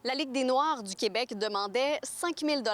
La Ligue des Noirs du Québec demandait 5 000 $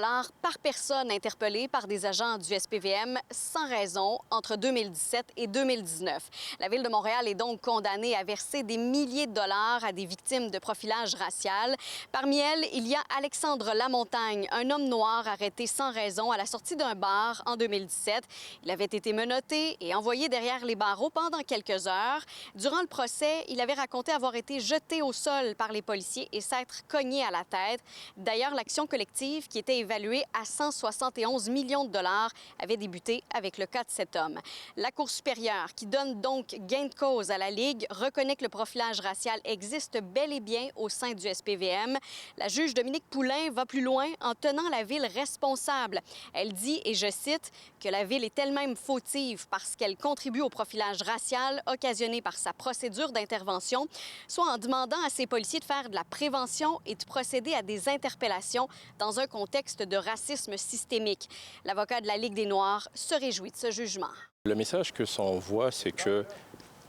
par personne interpellée par des agents du SPVM sans raison entre 2017 et 2019. La Ville de Montréal est donc condamnée à verser des milliers de dollars à des victimes de profilage racial. Parmi elles, il y a Alexandre Lamontagne, un homme noir arrêté sans raison à la sortie d'un bar en 2017. Il avait été menotté et envoyé derrière les barreaux pendant quelques heures. Durant le procès, il avait raconté avoir été jeté au sol par les policiers et s'être cogné à la tête. D'ailleurs, l'action collective, qui était évaluée à 171 millions de dollars, avait débuté avec le cas de cet homme. La Cour supérieure, qui donne donc gain de cause à la Ligue, reconnaît que le profilage racial existe bel et bien au sein du SPVM. La juge Dominique Poulain va plus loin en tenant la Ville responsable. Elle dit, et je cite, que la Ville est elle-même fautive parce qu'elle contribue au profilage racial occasionné par sa procédure d'intervention, soit en demandant à ses policiers de faire de la prévention et de procéder à des interpellations dans un contexte de racisme systémique. L'avocat de la Ligue des Noirs se réjouit de ce jugement. Le message que ça envoie, c'est qu'il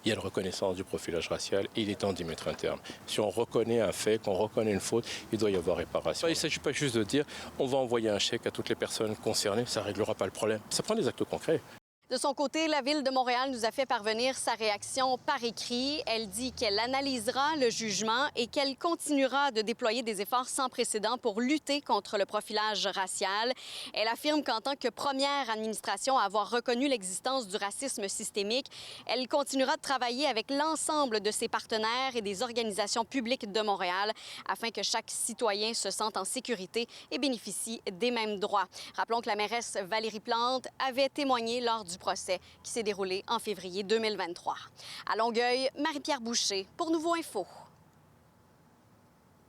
y a une reconnaissance du profilage racial et il est temps d'y mettre un terme. Si on reconnaît un fait, qu'on reconnaît une faute, il doit y avoir réparation. Il ne s'agit pas juste de dire on va envoyer un chèque à toutes les personnes concernées, ça ne réglera pas le problème. Ça prend des actes concrets. De son côté, la Ville de Montréal nous a fait parvenir sa réaction par écrit. Elle dit qu'elle analysera le jugement et qu'elle continuera de déployer des efforts sans précédent pour lutter contre le profilage racial. Elle affirme qu'en tant que première administration à avoir reconnu l'existence du racisme systémique, elle continuera de travailler avec l'ensemble de ses partenaires et des organisations publiques de Montréal afin que chaque citoyen se sente en sécurité et bénéficie des mêmes droits. Rappelons que la mairesse Valérie Plante avait témoigné lors du procès qui s'est déroulé en février 2023. À Longueuil, Marie-Pierre Boucher pour Nouveau Info.